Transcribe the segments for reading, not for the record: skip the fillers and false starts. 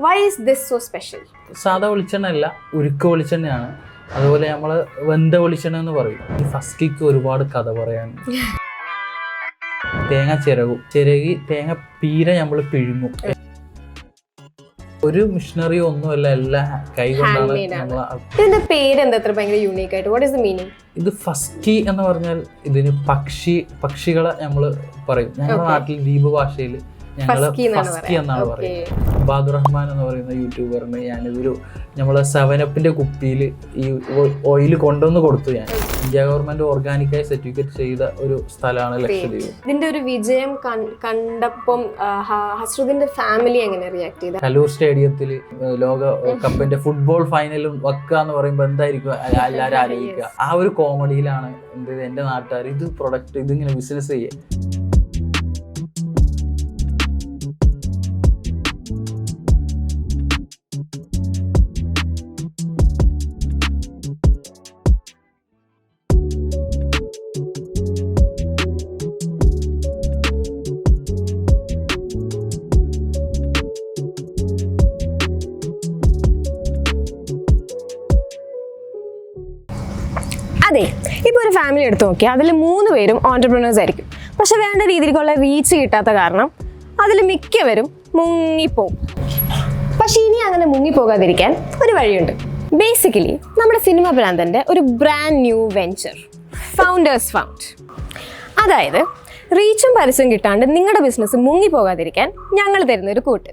Why is this so special? സാധാ വെളിച്ചെണ്ണ അല്ല, ഉരുക്ക് വെളിച്ചെണ്ണയാണ്. അതുപോലെ നമ്മൾ വെന്ത വെളിച്ചെണ്ണ എന്ന് പറയും. ഈ ഫസ്കിക്ക് ഒരുപാട് കഥ പറയാനുണ്ട്. തേങ്ങ ചിരകി തേങ്ങ പീര നമ്മൾ പിഴുങ്ങും. ഒരു മിഷനറി ഒന്നുമല്ല, എല്ലാം കൈ കൊണ്ടാണ്. ഇതിന്റെ പേര് എന്താ ഭയങ്കര യൂണീക്ക് ആയിട്ട്? What is the meaning? ഇത് ഫസ്കി എന്ന് പറഞ്ഞാൽ ഇതിന് പക്ഷികളെ നമ്മൾ പറയും. ഞങ്ങളുടെ നാട്ടിൽ ദ്വീപ് ഭാഷയിൽ ഞങ്ങള് ഫസ്കി എന്നാണ് പറയുന്നത്. അബ്ദുറഹ്മാൻ എന്ന് പറയുന്ന യൂട്യൂബറിന് ഞാനിതൊരു നമ്മളെ 7up കുപ്പിയിൽ ഈ ഓയിൽ കൊണ്ടുവന്ന് കൊടുത്തു. ഞാൻ ഇന്ത്യ ഗവൺമെന്റ് ഓർഗാനിക്കായി സർട്ടിഫിക്കറ്റ് ചെയ്ത ഒരു സ്ഥലമാണ് ലക്ഷദ്വീപ്. ഇതിന്റെ ഒരു വിജയം കണ്ടപ്പം ഹസ്രുദിന്റെ ഫാമിലി എങ്ങനെ റിയാക്ട് ചെയ്തു? കലൂർ സ്റ്റേഡിയത്തിൽ ലോക കപ്പിന്റെ ഫുട്ബോൾ ഫൈനലും വെക്കുക എന്ന് പറയുമ്പോൾ എന്തായിരിക്കും എല്ലാവരും ആലോചിക്കുക? ആ ഒരു കോമഡിയിലാണ് എന്റെ നാട്ടുകാർ ഇത് പ്രൊഡക്റ്റ് ഇതിങ്ങനെ ബിസിനസ് ചെയ്യേ. അതെ, ഇപ്പോൾ ഒരു ഫാമിലി എടുത്ത് നോക്കിയാൽ അതിൽ 3 പേരും ഓൺടർപ്രണേഴ്സ് ആയിരിക്കും. പക്ഷെ വേണ്ട രീതിയിലേക്കുള്ള റീച്ച് കിട്ടാത്ത കാരണം അതിൽ മിക്കവരും മുങ്ങിപ്പോവും. പക്ഷെ ഇനി അങ്ങനെ മുങ്ങിപ്പോകാതിരിക്കാൻ ഒരു വഴിയുണ്ട്. ബേസിക്കലി നമ്മുടെ സിനിമ ഭ്രാന്തൻ്റെ ഒരു brand new venture, founders found. അതായത് റീച്ചും പരസ്യം കിട്ടാണ്ട് നിങ്ങളുടെ ബിസിനസ് മുങ്ങിപ്പോകാതിരിക്കാൻ ഞങ്ങൾ തരുന്ന ഒരു കൂട്ട്.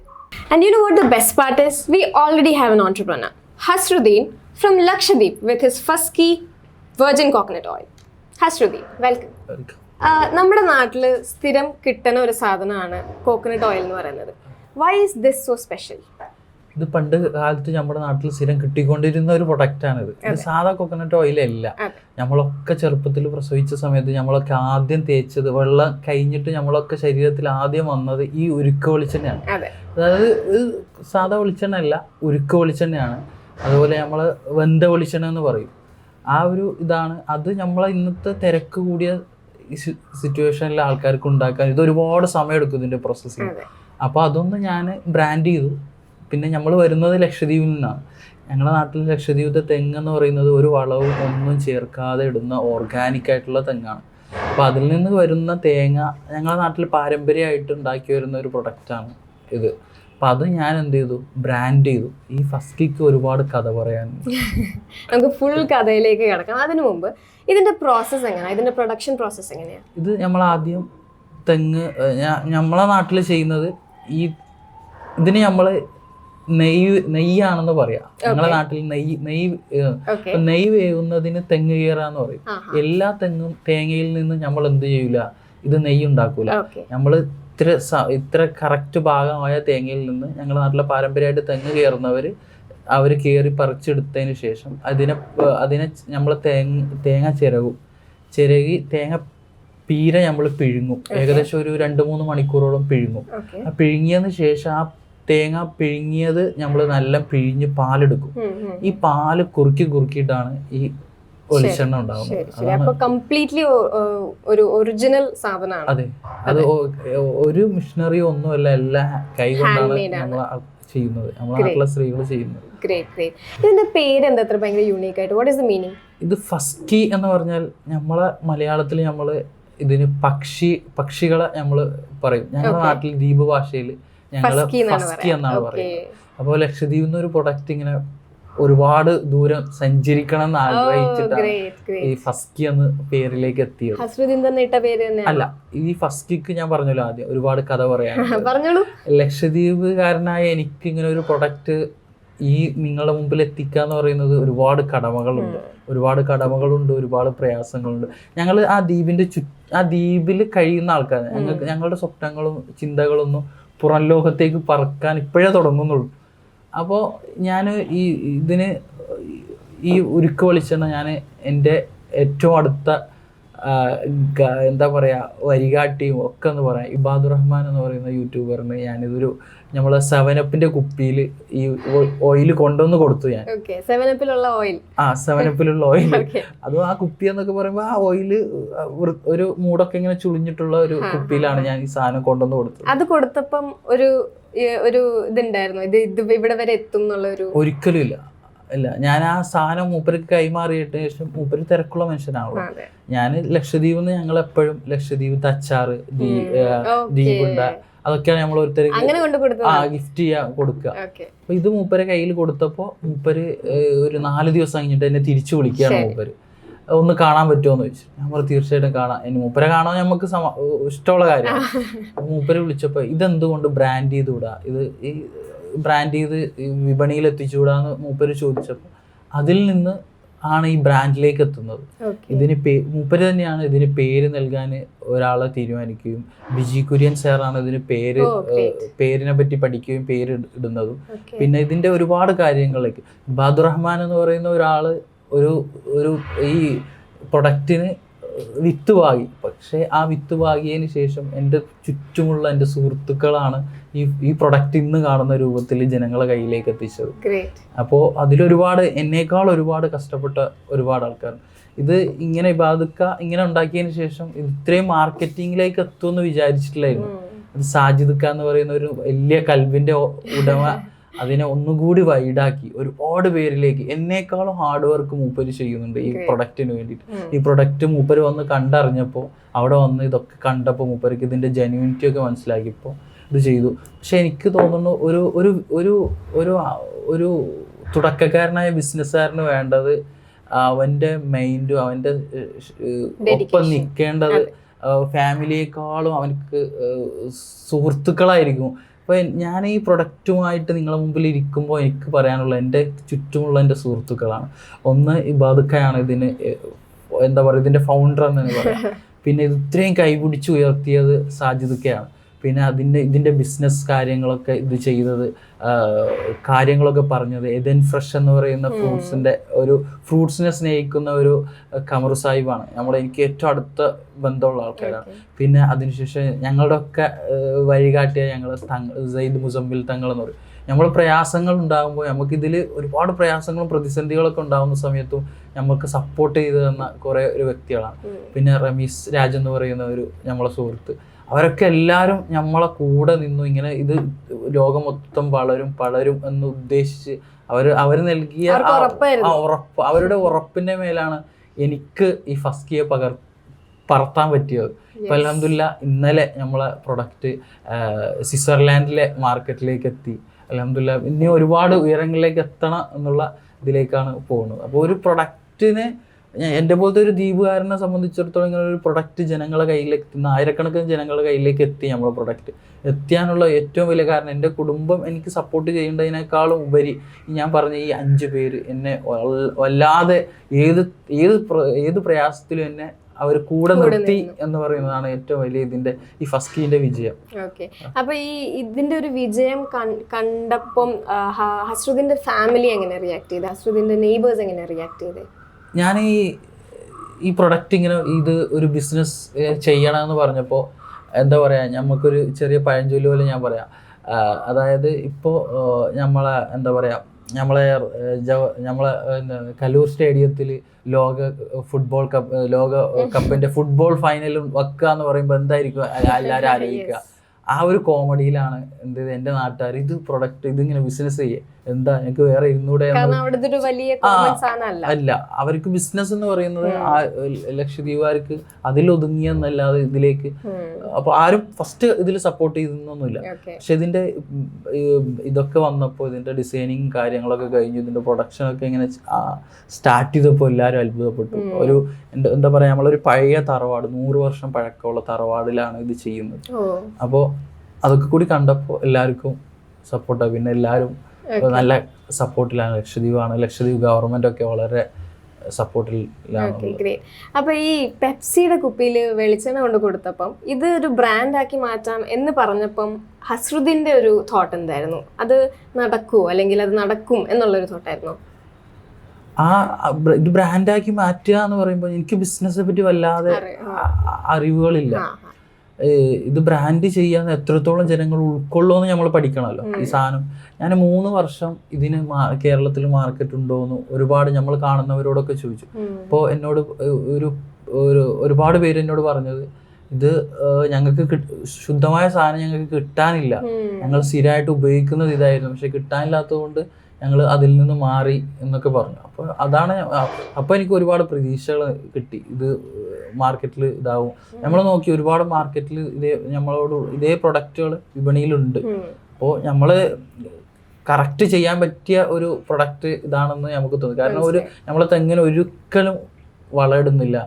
And you know what the best part is? We already have an entrepreneur, Hasruddeen from Lakshadweep with his Fusky virgin coconut oil. Hasruddeen, welcome. നമ്മുടെ നാട്ടിൽ സ്ഥിരം കിട്ടുന്ന ഒരു സാധനമാണ് കോക്കനട്ട് ഓയിൽ എന്ന് പറയുന്നത്. Why is this so special? ഇത് പണ്ട് കാലത്ത് നമ്മുടെ നാട്ടിൽ സ്ഥിരം കിട്ടിക്കൊണ്ടിരുന്ന ഒരു പ്രൊഡക്റ്റാണിത്. ഇത് സാധാ കോക്കനട്ട് ഓയിലല്ല. നമ്മളൊക്കെ ചെറുപ്പത്തിൽ പ്രസവിച്ച സമയത്ത് നമ്മളൊക്കെ ആദ്യം തേച്ചത്, വെള്ളം കഴിഞ്ഞിട്ട് നമ്മളൊക്കെ ശരീരത്തിൽ ആദ്യം വന്നത് ഈ ഉരുക്ക് വെളിച്ചെണ്ണയാണ്. അതായത് സാധാ വെളിച്ചെണ്ണ അല്ല, ഉരുക്ക് വെളിച്ചെണ്ണയാണ്. അതുപോലെ നമ്മൾ വെന്ത വെളിച്ചെണ്ണ എന്ന് പറയും. ആ ഒരു ഇതാണ്. അത് നമ്മളെ ഇന്നത്തെ തിരക്ക് കൂടിയ സിറ്റുവേഷനിലെ ആൾക്കാർക്ക് ഉണ്ടാക്കാൻ ഇത് ഒരുപാട് സമയം എടുക്കും, ഇതിൻ്റെ പ്രോസസ്സിങ്. അപ്പോൾ അതൊന്ന് ഞാൻ ബ്രാൻഡ് ചെയ്തു. പിന്നെ നമ്മൾ വരുന്നത് ലക്ഷദ്വീപിൽ നിന്നാണ്. ഞങ്ങളുടെ നാട്ടിൽ ലക്ഷദ്വീപത്തെ തെങ്ങ് എന്ന് പറയുന്നത് ഒരു വളവും ഒന്നും ചേർക്കാതെ ഇടുന്ന ഓർഗാനിക് ആയിട്ടുള്ള തെങ്ങാണ്. അപ്പോൾ അതിൽ നിന്ന് വരുന്ന തേങ്ങ ഞങ്ങളുടെ നാട്ടിൽ പാരമ്പര്യമായിട്ട് ഉണ്ടാക്കി വരുന്ന ഒരു പ്രൊഡക്റ്റാണ് ഇത്. അപ്പം അത് ഞാൻ എന്ത് ചെയ്തു, ബ്രാൻഡ് ചെയ്തു. ഈ ഫസ്കിക്ക് ഒരുപാട് കഥ പറയാനുണ്ട്. നമുക്ക് ഫുൾ കഥയിലേക്ക് കിടക്കാം. അതിനു മുമ്പ് ഇതിന്റെ പ്രോസസ്സ് എങ്ങനെയാണ്? ഇതിന്റെ പ്രൊഡക്ഷൻ പ്രോസസ്സ് എങ്ങനെയാണ്? ഇത് നമ്മളാദ്യം തെങ്ങ് നമ്മളെ നാട്ടിൽ ചെയ്യുന്നത് ഇതിന് നമ്മൾ നെയ്യാണെന്ന് പറയാം. ഞങ്ങളുടെ നാട്ടിൽ നെയ്യ് വേവുന്നതിന് തെങ്ങ് കീറാന്ന് പറയും. എല്ലാ തേങ്ങയിൽ നിന്നും നമ്മൾ എന്ത് ചെയ്യൂല, ഇത് നെയ്യ് ഉണ്ടാക്കൂല. നമ്മൾ ഇത്ര കറക്റ്റ് ഭാഗമായ തേങ്ങയിൽ നിന്ന് ഞങ്ങളുടെ നാട്ടിലെ പാരമ്പര്യമായിട്ട് തെങ്ങ് കയറുന്നവർ അവർ കയറി പറിച്ചെടുത്തതിന് ശേഷം അതിനെ നമ്മൾ തേങ്ങ ചിരകി തേങ്ങ പീര നമ്മൾ പിഴുങ്ങും. ഏകദേശം ഒരു 2-3 മണിക്കൂറോളം പിഴുങ്ങും. ആ പിഴുങ്ങിയതിന് ശേഷം ആ തേങ്ങ പിഴുങ്ങിയത് നമ്മൾ നല്ല പിഴിഞ്ഞ് പാലെടുക്കും. ഈ പാല് കുറുക്കിയിട്ടാണ് ഈ വെളിച്ചെണ്ണ ഉണ്ടാകുന്നത്. കംപ്ലീറ്റ്ലി ഒരു ഒറിജിനൽ സാധനമാണ്. അതെ, അത് ഒരു മിഷനറി ഒന്നുമല്ല, എല്ലാം കൈ കൊണ്ടാണ് നമ്മൾ ചെയ്യുന്നത്, നമ്മളെ നാട്ടിലെ സ്ത്രീകൾ ചെയ്യുന്നത്. ഇതിന്റെ പേര് എന്താ ഭയങ്കര യൂണീക്ക് ആയിട്ട്? What is the meaning? ഇത് ഫസ്കി എന്ന് പറഞ്ഞാൽ നമ്മളെ മലയാളത്തിൽ നമ്മൾ ഇതിന് പക്ഷികളെ നമ്മൾ പറയും. ഞങ്ങളുടെ നാട്ടിൽ ദ്വീപ് ഭാഷയിൽ ഞങ്ങള് ഫസ്കി എന്നാണ് പറയുന്നത്. അപ്പോൾ ലക്ഷദ്വീപിൽ നിന്ന് ഒരു പ്രൊഡക്റ്റ് ഇങ്ങനെ ഒരുപാട് ദൂരം സഞ്ചരിക്കണം എന്ന് ആഗ്രഹിച്ചിട്ടാണ് ഈ ഫസ്കി എന്ന പേരിലേക്ക് എത്തിയത്. അല്ല, ഈ ഫസ്കിക്ക് ഞാൻ പറഞ്ഞല്ലോ ആദ്യം ഒരുപാട് കഥ പറയാനുണ്ട്. ലക്ഷദ്വീപുകാരനായ എനിക്ക് ഇങ്ങനെ ഒരു പ്രൊഡക്റ്റ് ഈ നിങ്ങളുടെ മുമ്പിൽ എത്തിക്കുക എന്ന് പറയുന്നത് ഒരുപാട് കടമകളുണ്ട്, ഒരുപാട് പ്രയാസങ്ങളുണ്ട്. ഞങ്ങൾ ആ ദ്വീപിൽ കഴിയുന്ന ആൾക്കാർ, ഞങ്ങളുടെ സ്വപ്നങ്ങളും ചിന്തകളൊന്നും പുറം ലോകത്തേക്ക് പറക്കാൻ ഇപ്പോഴേ തുടങ്ങുന്നുള്ളൂ. അപ്പോൾ ഞാൻ ഈ ഉരുക്ക് വെളിച്ചെണ്ണ ഞാൻ എൻ്റെ ഏറ്റവും അടുത്ത എന്താ പറയുക വരികാട്ടിയും ഒക്കെ എന്ന് പറയാം. ഇബാദുർ റഹ്മാൻ എന്ന് പറയുന്ന യൂട്യൂബറിന് ഞാനിതൊരു നമ്മളെ 7up കുപ്പിയിൽ ഈ ഓയിൽ കൊണ്ടുവന്ന് കൊടുത്തു ഞാൻ. 7upലുള്ള ഓയിൽ. 7upലുള്ള ഓയിൽ. അതും ആ കുപ്പി എന്നൊക്കെ പറയുമ്പോൾ ആ ഓയില് ഒരു മൂടൊക്കെ ഇങ്ങനെ ചുളിഞ്ഞിട്ടുള്ള ഒരു കുപ്പിയിലാണ് ഞാൻ ഈ സാധനം കൊണ്ടുവന്ന് കൊടുത്തത്. അത് കൊടുത്തപ്പം ഒരു ഇതുണ്ടായിരുന്നു, ഇത് ഇവിടെ വരെ എത്തും എന്നുള്ളൊരു? ഒരിക്കലും ഇല്ല. ഞാൻ ആ സാധനം മൂപ്പർക്ക് കൈമാറിയിട്ട് ശേഷം മൂപ്പര് തിരക്കുള്ള മനുഷ്യനാണല്ലോ. ഞാൻ ലക്ഷദ്വീപിൽ നിന്ന് ഞങ്ങൾ എപ്പോഴും ലക്ഷദ്വീപ് അച്ചാറ്, ദീപുണ്ട, അതൊക്കെയാണ് നമ്മൾ ഓരോരുത്തർക്ക് ഗിഫ്റ്റ് ചെയ്യാൻ കൊടുക്കുക. അപ്പൊ ഇത് മൂപ്പരെ കയ്യിൽ കൊടുത്തപ്പോ മൂപ്പര് ഒരു 4 ദിവസം കഴിഞ്ഞിട്ട് എന്നെ തിരിച്ചു വിളിക്കുകയാണ്. മൂപ്പര് ഒന്ന് കാണാൻ പറ്റുമോ എന്ന് ചോദിച്ചു. ഞാൻ പറഞ്ഞു തീർച്ചയായിട്ടും കാണാം. മൂപ്പരെ കാണാൻ നമുക്ക് ഇഷ്ടമുള്ള കാര്യമാണ്. മൂപ്പര് വിളിച്ചപ്പോ ഇതെന്തുകൊണ്ട് ബ്രാൻഡ് ചെയ്തുകൂടാ, ഇത് ഈ ബ്രാൻഡ് ചെയ്ത് വിപണിയിൽ എത്തിച്ചുകൂടാന്ന് മൂപ്പര് ചോദിച്ചപ്പോൾ അതിൽ നിന്ന് ആണ് ഈ ബ്രാൻഡിലേക്ക് എത്തുന്നത്. ഇതിന് മൂപ്പര് തന്നെയാണ് ഇതിന് പേര് നൽകാൻ ഒരാളെ തീരുമാനിക്കുകയും ബിജി കുര്യൻ സാറാണ് ഇതിന് പേരിനെ പറ്റി പഠിക്കുകയും പേര് ഇടുന്നതും. പിന്നെ ഇതിന്റെ ഒരുപാട് കാര്യങ്ങളിലേക്ക് ഇബാദുർ റഹ്മാൻ എന്ന് പറയുന്ന ഒരാള് ഒരു ഈ പ്രൊഡക്റ്റിന് വിത്ത് പാകി. പക്ഷേ ആ വിത്ത് പാകിയതിന് ശേഷം എൻ്റെ ചുറ്റുമുള്ള എൻ്റെ സുഹൃത്തുക്കളാണ് ഈ പ്രൊഡക്റ്റ് ഇന്ന് കാണുന്ന രൂപത്തിൽ ജനങ്ങളെ കയ്യിലേക്ക് എത്തിച്ചത്. അപ്പോൾ അതിലൊരുപാട് എന്നേക്കാൾ ഒരുപാട് കഷ്ടപ്പെട്ട ഒരുപാട് ആൾക്കാർ ഇത് ഇങ്ങനെ ഇങ്ങനെ ഉണ്ടാക്കിയതിന് ശേഷം ഇത്രയും മാർക്കറ്റിങ്ങിലേക്ക് എത്തുമെന്ന് വിചാരിച്ചിട്ടില്ലായിരുന്നു. അത് സാജിദ് എന്ന് പറയുന്ന ഒരു വലിയ കൽബിന്റെ ഉടമ അതിനെ ഒന്നുകൂടി വൈഡാക്കി ഒരുപാട് പേരിലേക്ക് എന്നേക്കാളും ഹാർഡ് വർക്ക് മൂപ്പര് ചെയ്യുന്നുണ്ട് ഈ പ്രൊഡക്റ്റിന് വേണ്ടിയിട്ട്. ഈ പ്രൊഡക്റ്റ് മൂപ്പര് വന്ന് കണ്ടറിഞ്ഞപ്പോൾ അവിടെ വന്ന് ഇതൊക്കെ കണ്ടപ്പോൾ മൂപ്പർക്ക് ഇതിന്റെ ജെന്യൂനിറ്റി ഒക്കെ മനസ്സിലാക്കിയപ്പോൾ ഇത് ചെയ്തു. പക്ഷെ എനിക്ക് തോന്നുന്നു ഒരു ഒരു ഒരു ഒരു ഒരു തുടക്കക്കാരനായ ബിസിനസ്സുകാരന് വേണ്ടത് അവന്റെ മൈൻഡും അവന്റെ ഒപ്പം നിൽക്കേണ്ടത് ഫാമിലിയെക്കാളും അവനക്ക് സുഹൃത്തുക്കളായിരിക്കും. അപ്പോൾ ഞാൻ ഈ പ്രൊഡക്റ്റുമായിട്ട് നിങ്ങളുടെ മുമ്പിൽ ഇരിക്കുമ്പോൾ എനിക്ക് പറയാനുള്ള എൻ്റെ ചുറ്റുമുള്ള എൻ്റെ സുഹൃത്തുക്കളാണ്. ഒന്ന് ഇബാദുക്കയാണ് ഇതിന് എന്താ പറയുക ഇതിൻ്റെ ഫൗണ്ടർ എന്ന് തന്നെ പറയാം. പിന്നെ ഇത് ഇത്രയും കൈപിടിച്ച് ഉയർത്തിയത് സാജിദുക്കയാണ്. പിന്നെ ഇതിൻ്റെ ബിസിനസ് കാര്യങ്ങളൊക്കെ ഇത് ചെയ്തത് കാര്യങ്ങളൊക്കെ പറഞ്ഞത് എദൻ ഫ്രഷ് എന്ന് പറയുന്ന ഫ്രൂട്ട്സിനെ സ്നേഹിക്കുന്ന ഒരു കമറു സാഹിബാണ്. എനിക്ക് ഏറ്റവും അടുത്ത ബന്ധമുള്ള ആൾക്കാരാണ്. പിന്നെ അതിനുശേഷം ഞങ്ങളുടെ ഒക്കെ വഴികാട്ടിയ ഞങ്ങൾ സയ്യിദ് മുസമ്മിൽ തങ്ങൾ എന്ന് പറയും. നമ്മൾ പ്രയാസങ്ങൾ ഉണ്ടാകുമ്പോൾ നമുക്കിതിൽ ഒരുപാട് പ്രയാസങ്ങളും പ്രതിസന്ധികളൊക്കെ ഉണ്ടാകുന്ന സമയത്തും നമുക്ക് സപ്പോർട്ട് ചെയ്ത് തന്ന കുറേ ഒരു വ്യക്തികളാണ്. പിന്നെ റമീസ് രാജ് എന്ന് പറയുന്ന ഒരു നമ്മളെ സുഹൃത്ത്, അവരൊക്കെ എല്ലാവരും നമ്മളെ കൂടെ നിന്നു. ഇങ്ങനെ ഇത് ലോകം മൊത്തം പളരും എന്ന് ഉദ്ദേശിച്ച് അവർ നൽകിയ ഉറപ്പ്, അവരുടെ ഉറപ്പിന്റെ മേലാണ് എനിക്ക് ഈ ഫസ്കിയെ പറത്താൻ പറ്റിയത്. ഇപ്പം അൽഹംദുലില്ലാ ഇന്നലെ നമ്മളെ പ്രൊഡക്റ്റ് സ്വിറ്റ്സർലാൻഡിലെ മാർക്കറ്റിലേക്ക് എത്തി. അൽഹംദുലില്ലാ ഇനി ഒരുപാട് ഉയരങ്ങളിലേക്ക് എത്തണം എന്നുള്ള ഇതിലേക്കാണ് പോകുന്നത്. അപ്പോൾ ഒരു പ്രൊഡക്റ്റിന് എൻ്റെ പോലത്തെ ഒരു ദ്വീപുകാരനെ സംബന്ധിച്ചിടത്തോളം ഇങ്ങനെ ഒരു പ്രൊഡക്റ്റ് ജനങ്ങളുടെ കയ്യിലേക്ക് എത്തുന്ന ആയിരക്കണക്കിന് ജനങ്ങളുടെ കയ്യിലേക്ക് എത്തി നമ്മളെ പ്രൊഡക്റ്റ് എത്തിയാനുള്ള ഏറ്റവും വലിയ കാരണം എൻ്റെ കുടുംബം എനിക്ക് സപ്പോർട്ട് ചെയ്യേണ്ടതിനേക്കാളും ഉപരി ഞാൻ പറഞ്ഞ ഈ 5 പേര് എന്നെ വല്ലാതെ ഏത് പ്രയാസത്തിലും എന്നെ അവർ കൂടെ നിർത്തി എന്ന് പറയുന്നതാണ് ഏറ്റവും വലിയ ഇതിന്റെ ഈ ഫസ്കിന്റെ വിജയം. ഓക്കെ, അപ്പൊ ഇതിന്റെ ഒരു വിജയം കണ്ടപ്പം ഹസ്രുദിന്റെ ഫാമിലി എങ്ങനെ റിയാക്ട് ചെയ്ത്, ഹസ്രുദിന്റെ നെയ്ബേഴ്സ് എങ്ങനെ റിയാക്ട് ചെയ്ത്? ഞാൻ ഈ പ്രൊഡക്റ്റ് ഇങ്ങനെ ഇത് ഒരു ബിസിനസ് ചെയ്യണമെന്ന് പറഞ്ഞപ്പോൾ എന്താ പറയുക, നമുക്കൊരു ചെറിയ പഴഞ്ചൊല്ല് പോലെ ഞാൻ പറയാം. അതായത് ഇപ്പോൾ നമ്മളെ എന്താ പറയുക നമ്മളെ കലൂർ സ്റ്റേഡിയത്തിൽ ലോക കപ്പിന്റെ ഫുട്ബോൾ ഫൈനലും വെക്കുക എന്ന് പറയുമ്പോൾ എന്തായിരിക്കും എല്ലാവരും ആലോചിക്കുക? ആ ഒരു കോമഡിയിലാണ് എൻ്റെ നാട്ടുകാർ ഇത് പ്രൊഡക്റ്റ് ഇതിങ്ങനെ ബിസിനസ് ചെയ്യേ എന്താ എനിക്ക് വേറെ ഇരുന്നൂടെ അല്ല. അവർക്ക് ബിസിനസ് എന്ന് പറയുന്നത് ലക്ഷദ്വീപുകാർക്ക് അതിലൊതുങ്ങിയെന്നല്ലാതെ ഇതിലേക്ക് അപ്പൊ ആരും ഫസ്റ്റ് ഇതിൽ സപ്പോർട്ട് ചെയ്തൊന്നുമില്ല. പക്ഷെ ഇതിന്റെ ഇതൊക്കെ വന്നപ്പോൾ ഇതിന്റെ ഡിസൈനിങ് കാര്യങ്ങളൊക്കെ കഴിഞ്ഞു, ഇതിന്റെ പ്രൊഡക്ഷൻ ഒക്കെ ഇങ്ങനെ സ്റ്റാർട്ട് ചെയ്തപ്പോൾ എല്ലാവരും അത്ഭുതപ്പെട്ടു. ഒരു എന്താ പറയാ നമ്മളൊരു പഴയ തറവാട് 100 വർഷം പഴക്കമുള്ള തറവാടിലാണ് ഇത് ചെയ്യുന്നത്. അപ്പോൾ അതൊക്കെ കൂടി കണ്ടപ്പോൾ എല്ലാവർക്കും സപ്പോർട്ടാണ്. പിന്നെ എല്ലാവരും നല്ല സപ്പോർട്ടിലാണ്. ലക്ഷദ്വീപ് ഗവൺമെന്റ് ഒക്കെ വളരെ സപ്പോർട്ടിലാണ്. അപ്പൊ ഈ പെപ്സിയുടെ കുപ്പിയിൽ വെളിച്ചെണ്ണ കൊണ്ട് കൊടുത്തപ്പം ഇത് ഒരു ബ്രാൻഡ് ആക്കി മാറ്റാം എന്ന് പറഞ്ഞപ്പം ഹസ്രുദിന്റെ ഒരു തോട്ട് എന്തായിരുന്നു? അത് നടക്കുമോ അല്ലെങ്കിൽ അത് നടക്കും എന്നുള്ളൊരു തോട്ടായിരുന്നു? ഇത് ബ്രാൻഡാക്കി മാറ്റുക എന്ന് പറയുമ്പോൾ എനിക്ക് ബിസിനസ്സിനെ പറ്റി വല്ലാതെ അറിവുകളില്ല. ഇത് ബ്രാൻഡ് ചെയ്യാൻ എത്രത്തോളം ജനങ്ങൾ ഉൾക്കൊള്ളുമെന്ന് നമ്മൾ പഠിക്കണമല്ലോ ഈ സാധനം. ഞാൻ 3 വർഷം ഇതിന് കേരളത്തിൽ മാർക്കറ്റ് ഉണ്ടോ എന്ന് ഒരുപാട് നമ്മൾ കാണുന്നവരോടൊക്കെ ചോദിച്ചു. അപ്പോൾ എന്നോട് ഒരുപാട് പേര് എന്നോട് പറഞ്ഞത് ഇത് ഞങ്ങൾക്ക് ശുദ്ധമായ സാധനം ഞങ്ങൾക്ക് കിട്ടാനില്ല, ഞങ്ങൾ സ്ഥിരമായിട്ട് ഉപയോഗിക്കുന്നത് ഇതായിരുന്നു, പക്ഷെ കിട്ടാനില്ലാത്തത് കൊണ്ട് ഞങ്ങൾ അതിൽ നിന്ന് മാറി എന്നൊക്കെ പറഞ്ഞു. അപ്പോൾ അതാണ് അപ്പോൾ എനിക്ക് ഒരുപാട് പ്രതീക്ഷകൾ കിട്ടി. ഇത് മാർക്കറ്റിൽ ഇതാവും. നമ്മൾ നോക്കി ഒരുപാട് മാർക്കറ്റിൽ ഇതേ പ്രൊഡക്റ്റുകൾ വിപണിയിലുണ്ട്. അപ്പോൾ നമ്മൾ കറക്റ്റ് ചെയ്യാൻ പറ്റിയ ഒരു പ്രൊഡക്റ്റ് ഇതാണെന്ന് നമുക്ക് തോന്നി. കാരണം നമ്മളെ തെങ്ങിന് ഒരിക്കലും വളമിടുന്നില്ല.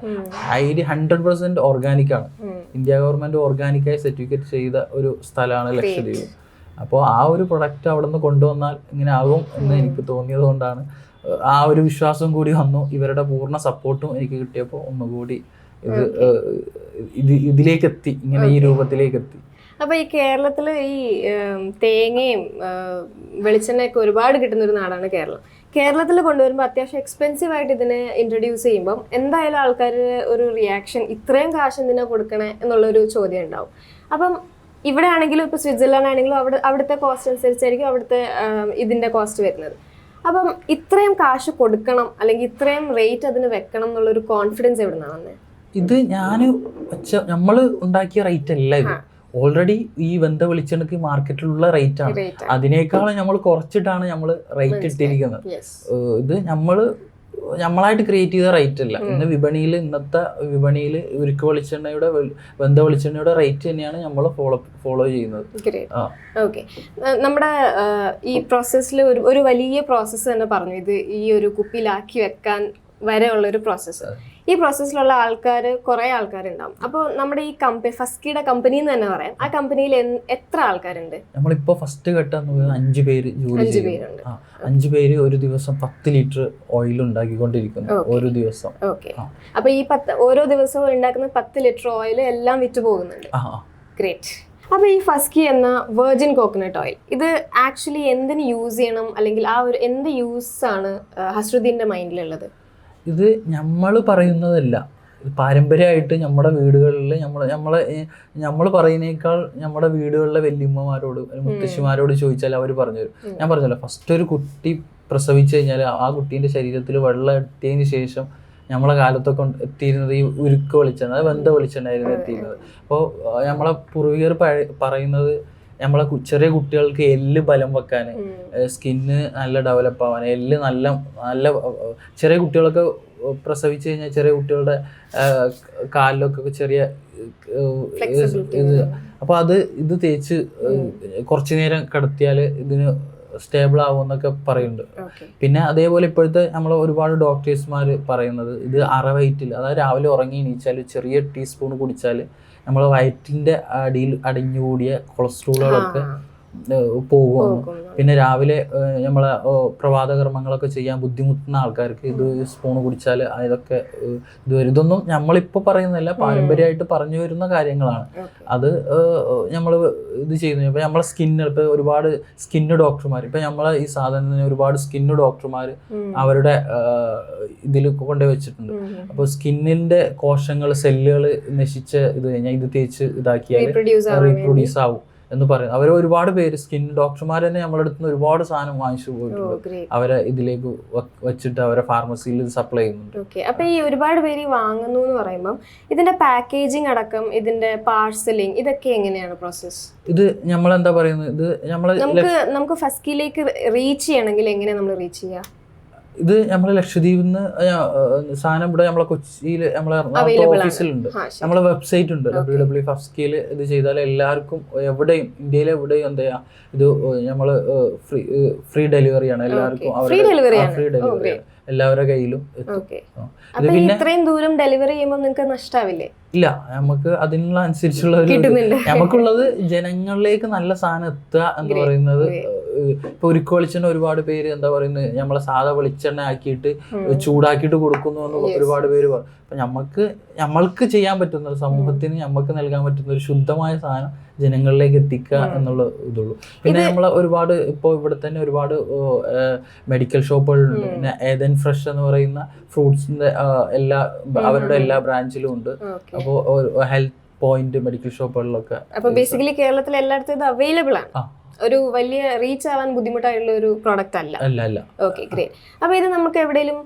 100% ഓർഗാനിക്കാണ്. ഇന്ത്യ ഗവൺമെന്റ് ഓർഗാനിക്കായി സർട്ടിഫിക്കറ്റ് ചെയ്ത ഒരു സ്ഥലമാണ് ലക്ഷദ്വീപ്. അപ്പോൾ ആ ഒരു പ്രൊഡക്റ്റ് അവിടെ നിന്ന് കൊണ്ടുവന്നാൽ ഇങ്ങനെ ആകും എന്ന് എനിക്ക് തോന്നിയത് കൊണ്ടാണ് ആ ഒരു വിശ്വാസം കൂടി വന്നു. ഇവരുടെ പൂർണ്ണ സപ്പോർട്ടും എനിക്ക് കിട്ടിയപ്പോൾ ഒന്നുകൂടി ഇതിലേക്ക് എത്തി, ഇങ്ങനെ ഈ രൂപത്തിലേക്ക് എത്തി. അപ്പൊ ഈ കേരളത്തില് ഈ തേങ്ങയും വെളിച്ചെണ്ണയൊക്കെ ഒരുപാട് കിട്ടുന്ന ഒരു നാടാണ് കേരളം. കേരളത്തിൽ കൊണ്ടുവരുമ്പോൾ അത്യാവശ്യം എക്സ്പെൻസീവ് ആയിട്ട് ഇതിനെ ഇൻട്രൊഡ്യൂസ് ചെയ്യുമ്പം എന്തായാലും ആൾക്കാർ ഒരു റിയാക്ഷൻ, ഇത്രയും കാശ് എന്തിനാ കൊടുക്കണേ എന്നുള്ളൊരു ചോദ്യം ഉണ്ടാവും. അപ്പം ഇവിടെ ആണെങ്കിലും ഇപ്പോൾ സ്വിറ്റ്സർലാൻഡ് ആണെങ്കിലും അവിടുത്തെ കോസ്റ്റ് അനുസരിച്ചായിരിക്കും അവിടുത്തെ ഇതിന്റെ കോസ്റ്റ് വരുന്നത്. അപ്പം ഇത്രയും കാശ് കൊടുക്കണം അല്ലെങ്കിൽ ഇത്രയും റേറ്റ് അതിന് വെക്കണം എന്നുള്ളൊരു കോൺഫിഡൻസ് എവിടെ നിന്നാണ്? ഇത് നമ്മൾ ഉണ്ടാക്കിയ റേറ്റ് അല്ല ഇത്. ഓൾറെഡി ഈ വെന്ത വെളിച്ചെണ്ണക്ക് മാർക്കറ്റിലുള്ള റേറ്റ് ആണ്. അതിനേക്കാളും നമ്മൾ കുറച്ചിട്ടാണ് നമ്മൾ റേറ്റ് ഇട്ടിരിക്കുന്നത്. ഇത് നമ്മളായിട്ട് ക്രിയേറ്റ് ചെയ്ത റേറ്റ് അല്ല. ഇന്നത്തെ വിപണിയിൽ ഉരുക്ക് വെളിച്ചെണ്ണയുടെ വെന്ത വെളിച്ചെണ്ണയുടെ റേറ്റ് തന്നെയാണ് നമ്മൾ ഫോളോ ചെയ്യുന്നത്. ഓക്കെ, നമ്മുടെ ഈ പ്രോസസ്സിൽ ഒരു വലിയ പ്രോസസ്സ് തന്നെ പറഞ്ഞു. ഇത് ഈ ഒരു കുപ്പിയിലാക്കി വെക്കാൻ വരെ ഉള്ളൊരു പ്രോസസ്സ്. ഈ പ്രോസസ്സിലുള്ള കുറേ ആൾക്കാരുണ്ടാവും. അപ്പോൾ നമ്മുടെ ഈ ഫസ്കിയുടെ കമ്പനി എന്ന് തന്നെ പറയാം, ആ കമ്പനിയിൽ എത്ര ആൾക്കാരുണ്ട്? നമ്മളിപ്പോ ഫസ്റ്റ് ഘട്ടം 5 പേര് ജോലി ചെയ്യുന്നുണ്ട്. 5 പേര് ഒരു ദിവസം 10 ലിറ്റർ ഓയിൽ ഉണ്ടാക്കിക്കൊണ്ടിരിക്കുന്നു ഒരു ദിവസം. ഓക്കെ, അപ്പൊ ഈ ഓരോ ദിവസവും ഉണ്ടാക്കുന്ന 10 ലിറ്റർ ഓയിൽ എല്ലാം വിറ്റ് പോകുന്നുണ്ട്. ഗ്രേറ്റ്. അപ്പൊ ഈ ഫസ്കി എന്ന വെർജിൻ കോക്കനട്ട് ഓയിൽ ഇത് ആക്ച്വലി എന്തിന് യൂസ് ചെയ്യണം, അല്ലെങ്കിൽ ആ ഒരു എന്ത് യൂസ് ആണ് ഹസ്രുദ്ദീന്റെ മൈൻഡിലുള്ളത്? ഇത് നമ്മൾ പറയുന്നതല്ല, പാരമ്പര്യമായിട്ട് നമ്മുടെ വീടുകളിൽ നമ്മൾ പറയുന്നേക്കാൾ നമ്മുടെ വീടുകളിലെ വല്യമ്മമാരോട് മുത്തശ്ശിമാരോട് ചോദിച്ചാൽ അവർ പറഞ്ഞുതരും. ഞാൻ പറഞ്ഞല്ലോ, ഫസ്റ്റ് ഒരു കുട്ടി പ്രസവിച്ചു കഴിഞ്ഞാൽ ആ കുട്ടീൻ്റെ ശരീരത്തിൽ വെള്ളം എത്തിയതിന് ശേഷം നമ്മളെ കാലത്തൊക്കെ എത്തിയിരുന്നത് ഈ ഉരുക്ക് വെളിച്ചെണ്ണ, അത് വെന്ത വെളിച്ചെണ്ണായിരുന്നു എത്തിയിരുന്നത്. അപ്പോൾ നമ്മളെ പൂർവികർ പറയുന്നത് നമ്മളെ ചെറിയ കുട്ടികൾക്ക് എല്ല് ബലം വെക്കാൻ, സ്കിന്ന് നല്ല ഡെവലപ്പ് ആവാൻ, എല്ല് നല്ല ചെറിയ കുട്ടികളൊക്കെ പ്രസവിച്ചു കഴിഞ്ഞാൽ ചെറിയ കുട്ടികളുടെ കാലിലൊക്കെ ചെറിയ ഇത്, അപ്പോൾ ഇത് തേച്ച് കുറച്ചു നേരം കിടത്തിയാൽ ഇതിന് സ്റ്റേബിൾ ആവും എന്നൊക്കെ പറയുന്നുണ്ട്. പിന്നെ അതേപോലെ ഇപ്പോഴത്തെ നമ്മൾ ഒരുപാട് ഡോക്ടേഴ്സ്മാർ പറയുന്നത് ഇത് അറവൈറ്റിൽ, അതായത് രാവിലെ ഉറങ്ങി എണീച്ചാൽ ചെറിയ ടീസ്പൂൺ കുടിച്ചാൽ നമ്മളെ വയറ്റിൻ്റെ അടിയിൽ അടിഞ്ഞുകൂടിയ കൊളസ്ട്രോളുകളൊക്കെ പോകും. പിന്നെ രാവിലെ നമ്മളെ പ്രഭാത കർമ്മങ്ങളൊക്കെ ചെയ്യാൻ ബുദ്ധിമുട്ടുന്ന ആൾക്കാർക്ക് ഇത് സ്പൂൺ കുടിച്ചാൽ അതൊക്കെ ഇത് വരും. ഇതൊന്നും നമ്മളിപ്പോൾ പറയുന്നതല്ല, പാരമ്പര്യമായിട്ട് പറഞ്ഞു വരുന്ന കാര്യങ്ങളാണ്. അത് നമ്മൾ ഇത് ചെയ്യുന്നത്. ഇപ്പം നമ്മളെ സ്കിന്ന്, ഇപ്പോൾ ഒരുപാട് സ്കിന്ന് ഡോക്ടർമാർ, ഇപ്പം നമ്മളെ ഈ സാധനത്തിന് ഒരുപാട് സ്കിന്ന് ഡോക്ടർമാർ അവരുടെ ഇതിൽ കൊണ്ടുപോയി വെച്ചിട്ടുണ്ട്. അപ്പോൾ സ്കിന്നിൻ്റെ കോശങ്ങൾ, സെല്ലുകൾ നശിച്ച ഇത് കഴിഞ്ഞാൽ ഇത് തേച്ച് ഇതാക്കിയാൽ റീപ്രൊഡ്യൂസ് ആവും എന്ന് പറയുന്നത്. അവർ ഒരുപാട് പേര് സ്കിൻ ഡോക്ടർമാർ തന്നെ നമ്മുടെ അടുത്ത് നിന്ന് ഒരുപാട് സാധനം വാങ്ങിച്ചു പോയിട്ടുണ്ട്. അവരെ ഇതിലേക്ക് വെച്ചിട്ട് അവരെ ഫാർമസിയിൽ സപ്ലൈ ചെയ്യുന്നുണ്ട്. അപ്പൊ ഈ ഒരുപാട് പേര് വാങ്ങുന്നു എന്ന് പറയുമ്പോൾ ഇതിന്റെ പാക്കേജിങ് അടക്കം, ഇതിന്റെ പാർസലിംഗ്, ഇതൊക്കെ എങ്ങനെയാണ് പ്രോസസ്? ഇത് നമ്മളെന്താ പറയുന്നത്, ഇത് നമുക്ക് ഫസ്കിലേക്ക് റീച്ച് ചെയ്യണമെങ്കിൽ എങ്ങനെയാണ് നമ്മൾ റീച്ച് ചെയ്യുക? ഇത് നമ്മളെ ലക്ഷദ്വീപിൽ നിന്ന് സാധനം ഇവിടെ നമ്മളെ കൊച്ചിയിൽ നമ്മളെ ഓഫീസിലുണ്ട്, നമ്മളെ വെബ്സൈറ്റ് ഉണ്ട് www.fusky ഇത് ചെയ്താൽ എല്ലാവർക്കും എവിടെയും ഇന്ത്യയിലെ എവിടെയും എന്താ ചെയ്യാ, ഇത് നമ്മള് ഫ്രീ ഡെലിവറിയാണ് എല്ലാവർക്കും. ഫ്രീ ഡെലിവറി എല്ലാവരുടെ കയ്യിലും എത്തും. ഇത്രയും ദൂരം ഡെലിവറി ചെയ്യുമ്പോൾ നിങ്ങൾക്ക് നഷ്ടാവില്ലേ? ഇല്ല, നമുക്ക് അതിനുള്ള അനുസരിച്ചുള്ള ഒരു നമുക്കുള്ളത് ജനങ്ങളിലേക്ക് നല്ല സാധനം എത്തുക എന്ന് പറയുന്നത് ഇപ്പൊ ഉരുക്ക് വെളിച്ചെണ്ണ ഒരുപാട് പേര് എന്താ പറയുന്നത് നമ്മളെ സാധാ വെളിച്ചെണ്ണ ആക്കിയിട്ട് ചൂടാക്കിയിട്ട് കൊടുക്കുന്നു എന്ന് ഒരുപാട് പേര് പറയും. അപ്പൊ നമ്മൾക്ക് ചെയ്യാൻ പറ്റുന്ന സമൂഹത്തിന് നമുക്ക് നൽകാൻ പറ്റുന്ന ഒരു ശുദ്ധമായ സാധനം ജനങ്ങളിലേക്ക് എത്തിക്കുക എന്നുള്ള ഇതുള്ളൂ. പിന്നെ നമ്മളെ ഒരുപാട് ഇപ്പോൾ ഇവിടെ തന്നെ ഒരുപാട് മെഡിക്കൽ ഷോപ്പുകളുണ്ട്. പിന്നെ ഏതൻ ഫ്രഷ് എന്ന് പറയുന്ന ഫ്രൂട്ട്സിന്റെ അവരുടെ എല്ലാ ബ്രാഞ്ചിലും ഉണ്ട്. അപ്പോൾ ഹെൽത്ത് പോയിന്റ് മെഡിക്കൽ ഷോപ്പുകളിലൊക്കെ. അപ്പൊ ബേസിക്കലി കേരളത്തിൽ എല്ലായിടത്തും ഇത് അവൈലബിൾ ആണ്. ഒരു വലിയ റീച്ച് ആവാൻ ബുദ്ധിമുട്ടായുള്ള ഒരു പ്രോഡക്റ്റ് അല്ല. Okay, great. അപ്പൊ ഇത് നമുക്ക് എവിടെയെങ്കിലും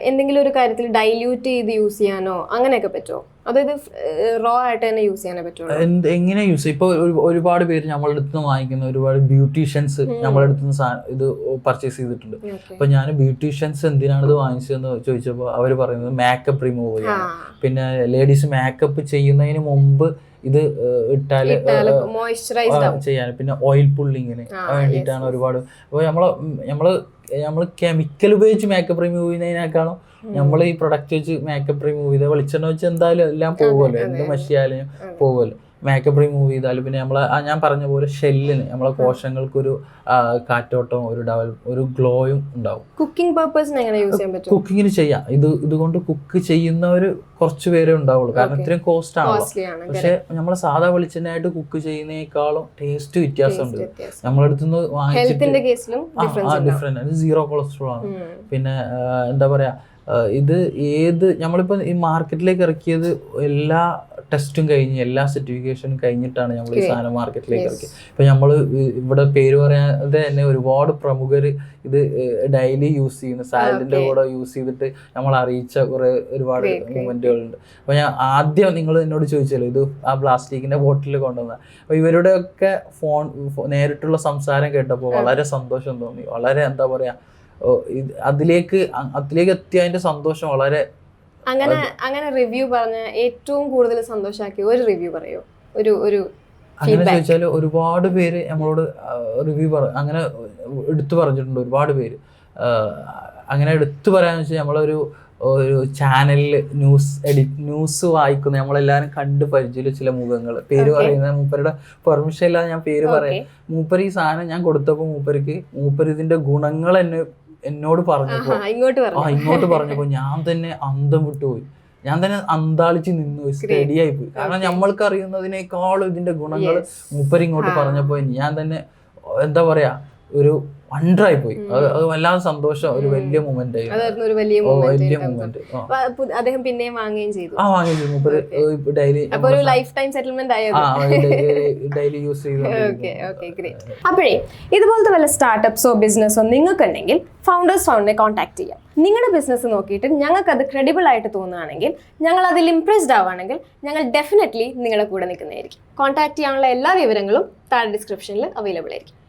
എന്തെങ്കിലും ഒരു കാര്യത്തിൽ ഡൈല്യൂട്ട് ചെയ്ത് യൂസ് ചെയ്യാനോ അങ്ങനെയൊക്കെ പറ്റുമോ? അതായത് റോ ആയിട്ട് തന്നെ യൂസ് ചെയ്യാനേ പറ്റുമോ? എങ്ങനെ യൂസ് ചെയ്യും? ഇപ്പോൾ ഒരുപാട് പേര് നമ്മളുടെ അടുത്ത് നിന്ന് വാങ്ങിക്കുന്ന ഒരുപാട് ബ്യൂട്ടീഷ്യൻസ് നമ്മളുടെ അടുത്ത് നിന്ന് ഇത് പർച്ചേസ് ചെയ്തിട്ടുണ്ട്. അപ്പൊ ഞാൻ ബ്യൂട്ടീഷ്യൻസ് എന്തിനാണ് ഇത് വാങ്ങിച്ചതെന്ന് ചോദിച്ചപ്പോൾ അവർ പറയുന്നത് മേക്കപ്പ് റിമൂവ് ചെയ്യാൻ. പിന്നെ ലേഡീസ് മേക്കപ്പ് ചെയ്യുന്നതിന് മുമ്പ് ഇത് ഇട്ടാല് ചെയ്യാൻ, പിന്നെ ഓയിൽ പുള്ളിങ്ങിന് വേണ്ടിയിട്ടാണ് ഒരുപാട്. അപ്പോൾ നമ്മള് കെമിക്കൽ ഉപയോഗിച്ച് മേക്കപ്പ് റിമൂവ് ചെയ്യുന്നതിനേക്കാളും നമ്മൾ ഈ പ്രൊഡക്റ്റ് വെച്ച് മേക്കപ്പ് റിമൂവ് ചെയ്താൽ വെളിച്ചെണ്ണ വെച്ച് എന്തായാലും എല്ലാം പോകുമല്ലോ, എന്ത് മഷിയാലും പോകുമല്ലോ. മേക്കപ്പ് റിമൂവ് ചെയ്താൽ പിന്നെ ഞാൻ പറഞ്ഞ പോലെ ഷെല്ലിന് നമ്മളെ കോശങ്ങൾക്കൊരു കാറ്റോട്ടവും ഒരു ഗ്ലോയും ഉണ്ടാവും. കുക്കിംഗ് പർപ്പസിന് എങ്ങനെ യൂസ് ചെയ്യാൻ പറ്റും? കുക്കിങ്ങിന് ചെയ്യാം. ഇതുകൊണ്ട് കുക്ക് ചെയ്യുന്നവർ കുറച്ച് പേരേ ഉണ്ടാവുള്ളൂ, കാരണം ഇത്രയും കോസ്റ്റ് ആണല്ലോ. പക്ഷെ നമ്മളെ സാധാ വെളിച്ചെണ്ണയായിട്ട് കുക്ക് ചെയ്യുന്നതിനേക്കാളും ടേസ്റ്റ് വ്യത്യാസമുണ്ട്. നമ്മളെ അടുത്തുനിന്ന് വാങ്ങിച്ചിട്ട് ഡിഫറെന്റ്, 0 കൊളസ്ട്രോൾ ആണ്. പിന്നെ എന്താ പറയാ, ഇത് നമ്മളിപ്പോൾ ഈ മാർക്കറ്റിലേക്ക് ഇറക്കിയത് എല്ലാ ടെസ്റ്റും കഴിഞ്ഞ് എല്ലാ സർട്ടിഫിക്കേഷനും കഴിഞ്ഞിട്ടാണ് നമ്മൾ ഈ സാധനം മാർക്കറ്റിലേക്ക് ഇറക്കിയത്. ഇപ്പം നമ്മൾ ഇവിടെ പേര് പറയാതെ തന്നെ ഒരുപാട് പ്രമുഖർ ഇത് ഡെയിലി യൂസ് ചെയ്യുന്ന സാലഡിൻ്റെ കൂടെ യൂസ് ചെയ്തിട്ട് നമ്മൾ അറിയിച്ച ഒരുപാട് മൂവ്മെൻറ്റുകളുണ്ട്. അപ്പോൾ ഞാൻ ആദ്യം നിങ്ങൾ എന്നോട് ചോദിച്ചല്ലോ ഇത് ആ പ്ലാസ്റ്റിക്കിൻ്റെ ബോട്ടിൽ കൊണ്ടുവന്ന, അപ്പോൾ ഇവരുടെയൊക്കെ നേരിട്ടുള്ള സംസാരം കേട്ടപ്പോൾ വളരെ സന്തോഷം തോന്നി. വളരെ എന്താ പറയുക, അതിലേക്ക് എത്തിയ അതിന്റെ സന്തോഷം വളരെ. അങ്ങനെ റിവ്യൂ പറഞ്ഞ ഏറ്റവും കൂടുതൽ സന്തോഷമാക്കി ഒരു റിവ്യൂ പറയോ? ഒരു അങ്ങനെ ചോദിച്ചാല് ഒരുപാട് പേര് നമ്മളോട് റിവ്യൂ അങ്ങനെ എടുത്തു പറഞ്ഞിട്ടുണ്ട്. ഒരുപാട് പേര് അങ്ങനെ എടുത്തു പറയാന്ന് വെച്ചാൽ നമ്മളൊരു ചാനലിൽ ന്യൂസ് വായിക്കുന്ന നമ്മളെല്ലാരും കണ്ട് പരിചയമുള്ള ചില മുഖങ്ങൾ, പേര് പറയുന്നത് മൂപ്പരുടെ പെർമിഷൻ ഇല്ലാതെ ഞാൻ പേര് പറയാം. മൂപ്പര് ഈ സാധനം ഞാൻ കൊടുത്തപ്പോൾ മൂപ്പര് ഇതിന്റെ ഗുണങ്ങൾ എന്നോട് ഇങ്ങോട്ട് പറഞ്ഞപ്പോ ഞാൻ തന്നെ അന്തം വിട്ടുപോയി. ഞാൻ തന്നെ അന്താളിച്ച് നിന്ന് സ്റ്റഡി ആയി പോയി. കാരണം നമ്മൾക്ക് അറിയുന്നതിനേക്കാളും ഇതിന്റെ ഗുണങ്ങൾ മൂപ്പര് ഇങ്ങോട്ട് പറഞ്ഞപ്പോ ഞാൻ തന്നെ എന്താ പറയാ ഒരു വണ്ടറായി പോയി. അത് വല്ലാതെ സന്തോഷം, ഒരു വലിയ മൊമെന്റ് ആയിരുന്നു. അദ്ദേഹം പിന്നെയും വാങ്ങുകയും ചെയ്തു. മൂപ്പര് ഡെയിലി ഡെയിലി യൂസ് ചെയ്തു. അപ്പോഴേ ഇതുപോലത്തെ വല്ല സ്റ്റാർട്ടപ്സോ ബിസിനസ്സോ നിങ്ങൾക്കുണ്ടെങ്കിൽ ഫൗണ്ടേഴ്സ് ഫൗണ്ടിനെ കോൺടാക്ട് ചെയ്യാം. നിങ്ങളുടെ ബിസിനസ് നോക്കിയിട്ട് ഞങ്ങൾക്ക് അത് ക്രെഡിബിൾ ആയിട്ട് തോന്നുകയാണെങ്കിൽ, ഞങ്ങൾ അതിൽ ഇംപ്രസ്ഡ് ആവുകയാണെങ്കിൽ ഞങ്ങൾ ഡെഫിനറ്റ്ലി നിങ്ങളുടെ കൂടെ നിൽക്കുന്നതായിരിക്കും. കോൺടാക്ട് ചെയ്യാനുള്ള എല്ലാ വിവരങ്ങളും താഴെ ഡിസ്ക്രിപ്ഷനിൽ അവൈലബിൾ ആയിരിക്കും.